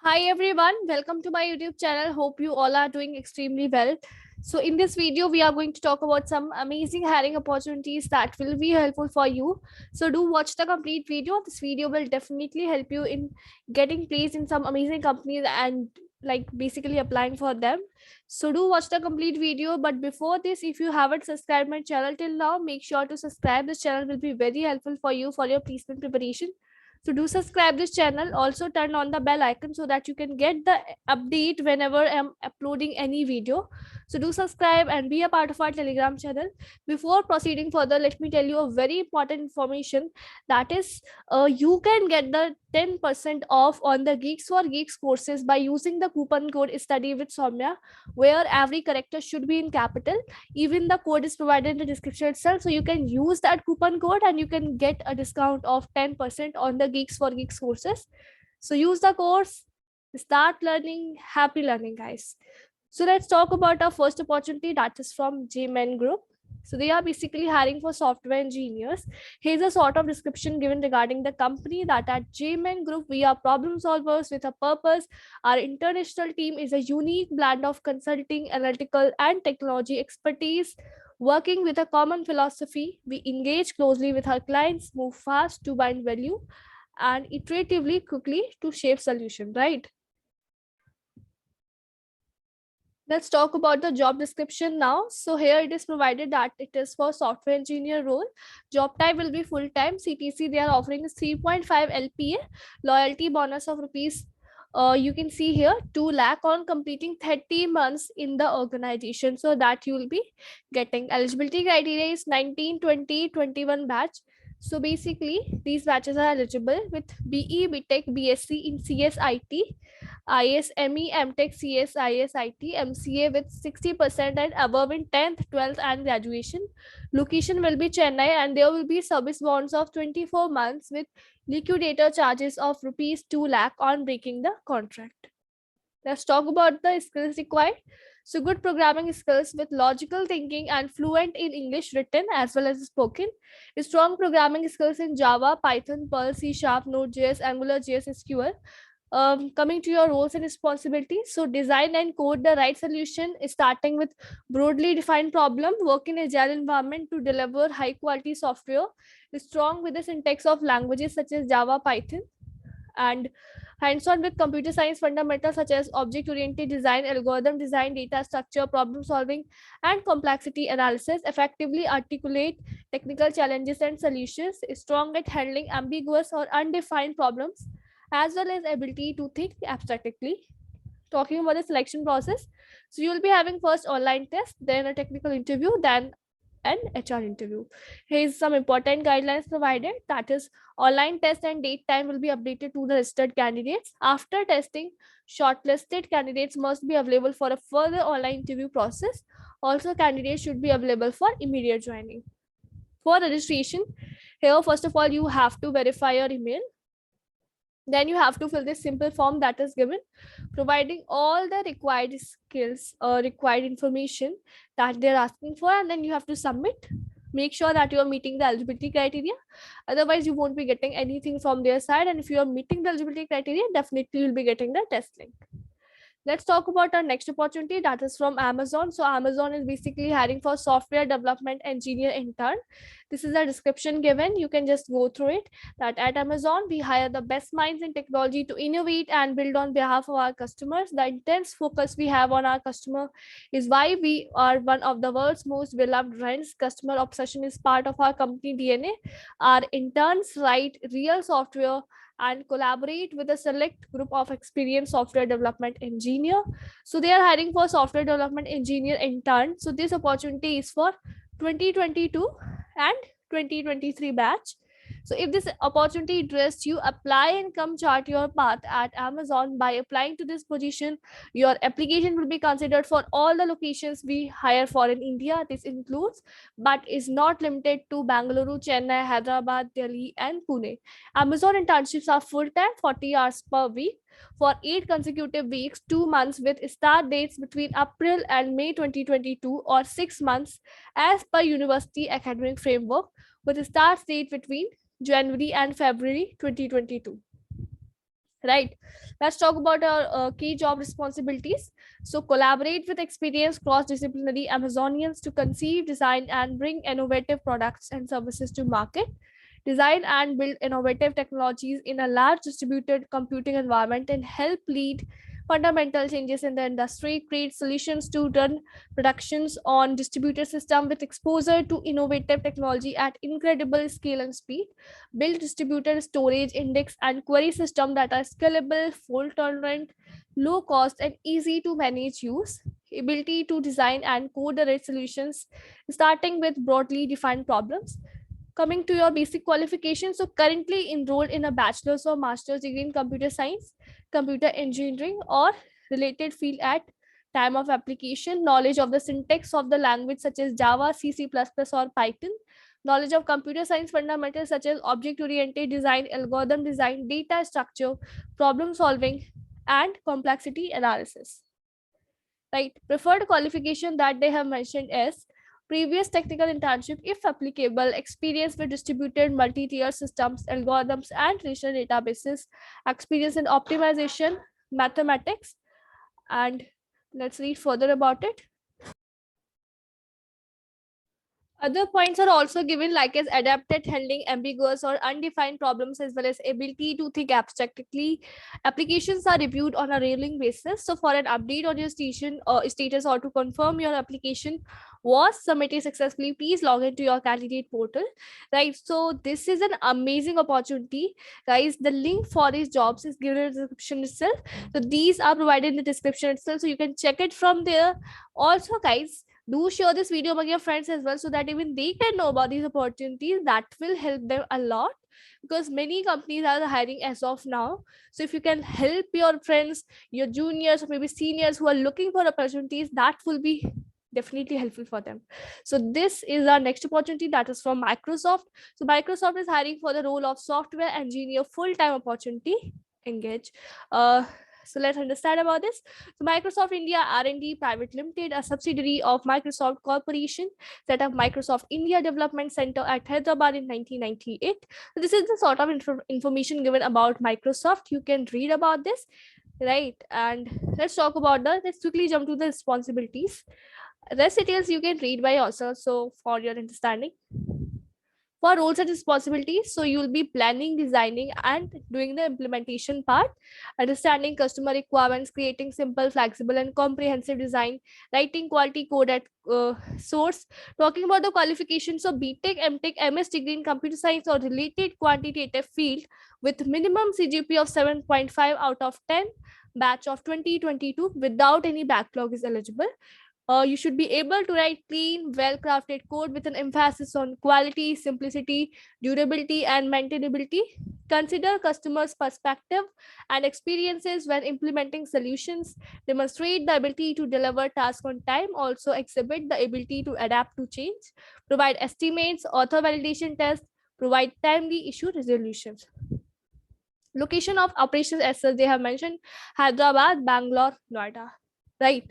Hi everyone, welcome to my YouTube channel. Hope you all are doing extremely well. So in this video, we are going to talk about some amazing hiring opportunities that will be helpful for you. So do watch the complete video. This video will definitely help you in getting placed in some amazing companies and like basically applying for them. So do watch the complete video. But before this, if you haven't subscribed my channel till now, make sure to subscribe. This channel will be very helpful for you for your placement preparation. So do subscribe this channel. Also turn on the bell icon so that you can get the update whenever I'm uploading any video. So do subscribe and be a part of our Telegram channel. Before proceeding further, let me tell you a very important information, that is you can get the 10% off on the Geeks for Geeks courses by using the coupon code Study with Soumya, where every character should be in capital. Even the code is provided in the description itself, so you can use that coupon code and you can get a discount of 10% on the Geeks for Geeks courses. So use the course, start learning. Happy learning, guys. So let's talk about our first opportunity, that is from JMN Group. So they are basically hiring for software engineers. Here's a sort of description given regarding the company, that at JMN Group, we are problem solvers with a purpose. Our international team is a unique blend of consulting, analytical, and technology expertise. Working with a common philosophy, we engage closely with our clients, move fast to bind value, and iteratively quickly to shape solution, right? Let's talk about the job description now. So here it is provided that it is for software engineer role. Job type will be full time. CTC they are offering is 3.5 LPA, loyalty bonus of rupees. You can see here 2 lakh on completing 30 months in the organization. So that you will be getting. Eligibility criteria is 19, 20, 21 batch. So basically, these batches are eligible with BE, BTech, BSc in CSIT, ISME, MTech, CS, ISIT, MCA with 60% and above in 10th, 12th, and graduation. Location will be Chennai, and there will be service bonds of 24 months with liquidator charges of rupees 2 lakh on breaking the contract. Let's talk about the skills required. So, good programming skills with logical thinking and fluent in English written as well as spoken. Strong programming skills in Java, Python, Perl, C Sharp, Node.js, AngularJS, SQL. Coming to your roles and responsibilities, so design and code the right solution, starting with broadly defined problem, work in agile environment to deliver high quality software, strong with the syntax of languages such as Java, Python, and hands-on with computer science fundamentals such as object-oriented design, algorithm design, data structure, problem solving, and complexity analysis, effectively articulate technical challenges and solutions, strong at handling ambiguous or undefined problems, as well as ability to think abstractly. Talking about the selection process, so you'll be having first online test, then a technical interview, then an HR interview. Here's some important guidelines provided, that is online test and date time will be updated to the registered candidates. After testing, shortlisted candidates must be available for a further online interview process. Also, candidates should be available for immediate joining. For registration, here first of all you have to verify your email, then you have to fill this simple form that is given, providing all the required skills or required information that they're asking for, and then you have to submit. Make sure that you are meeting the eligibility criteria, otherwise you won't be getting anything from their side, and if you are meeting the eligibility criteria, definitely you'll be getting the test link. Let's talk about our next opportunity, that is from Amazon. So Amazon is basically hiring for software development engineer intern. This is a description given, you can just go through it, that at Amazon we hire the best minds in technology to innovate and build on behalf of our customers. The intense focus we have on our customer is why we are one of the world's most beloved brands. Customer obsession is part of our company DNA. Our interns write real software and collaborate with a select group of experienced software development engineer. So they are hiring for software development engineer intern. So this opportunity is for 2022 and 2023 batch. So if this opportunity interests you, apply and come chart your path at Amazon. By applying to this position, your application will be considered for all the locations we hire for in India. This includes but is not limited to Bangalore, Chennai, Hyderabad, Delhi, and Pune. Amazon internships are full-time, 40 hours per week for 8 consecutive weeks, 2 months with start dates between April and May 2022, or 6 months as per university academic framework with a start date between January and February 2022. right? Let's talk about our key job responsibilities. So collaborate with experienced cross-disciplinary Amazonians to conceive, design, and bring innovative products and services to market. Design and build innovative technologies in a large distributed computing environment and help lead fundamental changes in the industry. Create solutions to run productions on distributed system with exposure to innovative technology at incredible scale and speed. Build distributed storage, index, and query system that are scalable, fault tolerant, low cost, and easy to manage use. Ability to design and code the right solutions, starting with broadly defined problems. Coming to your basic qualifications, so currently enrolled in a bachelor's or master's degree in computer science, computer engineering, or related field at time of application. Knowledge of the syntax of the language such as Java, C, C++, or Python. Knowledge of computer science fundamentals such as object-oriented design, algorithm design, data structure, problem solving, and complexity analysis. Right. Preferred qualification that they have mentioned is previous technical internship, if applicable, experience with distributed multi-tier systems, algorithms, and relational databases, experience in optimization, mathematics, and let's read further about it. Other points are also given, like as adapted handling ambiguous or undefined problems, as well as ability to think abstractly. Applications are reviewed on a rolling basis. So for an update on your station or status, or to confirm your application was submitted successfully, please log into your candidate portal. Right. So this is an amazing opportunity, guys. The link for these jobs is given in the description itself. So these are provided in the description itself. So you can check it from there. Also, guys, do share this video among your friends as well, so that even they can know about these opportunities. That will help them a lot, because many companies are hiring as of now. So if you can help your friends, your juniors, or maybe seniors who are looking for opportunities, that will be definitely helpful for them. So this is our next opportunity, that is from Microsoft. So Microsoft is hiring for the role of software engineer, full-time opportunity. Engage. So let's understand about this. So Microsoft India R&D Private Limited, a subsidiary of Microsoft Corporation, set up Microsoft India Development Center at Hyderabad in 1998. So this is the sort of information given about Microsoft. You can read about this, right? And let's talk about let's quickly jump to the responsibilities. Rest details you can read by yourself, so for your understanding. For roles and responsibilities, so you'll be planning, designing, and doing the implementation part, understanding customer requirements, creating simple, flexible, and comprehensive design, writing quality code at source. Talking about the qualifications, so BTech, MTech, MS degree in computer science or related quantitative field with minimum CGP of 7.5 out of 10, batch of 2022 without any backlog is eligible. You should be able to write clean, well crafted code with an emphasis on quality, simplicity, durability, and maintainability. Consider customers' perspective and experiences when implementing solutions. Demonstrate the ability to deliver tasks on time. Also, exhibit the ability to adapt to change. Provide estimates, author validation tests, provide timely issue resolutions. Location of operations as such, they have mentioned Hyderabad, Bangalore, Noida. Right.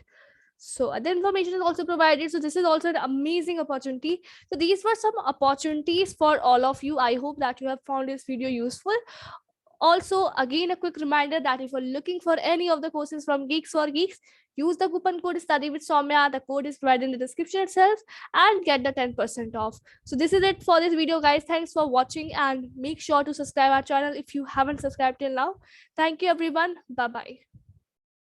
So other information is also provided. So this is also an amazing opportunity. So these were some opportunities for all of you. I hope that you have found this video useful. Also, again, a quick reminder that if you're looking for any of the courses from Geeks for Geeks, use the coupon code Study with Soumya. The code is provided in the description itself, and get the 10% off. So this is it for this video, guys. Thanks for watching, and make sure to subscribe our channel if you haven't subscribed till now. Thank you, everyone. Bye bye.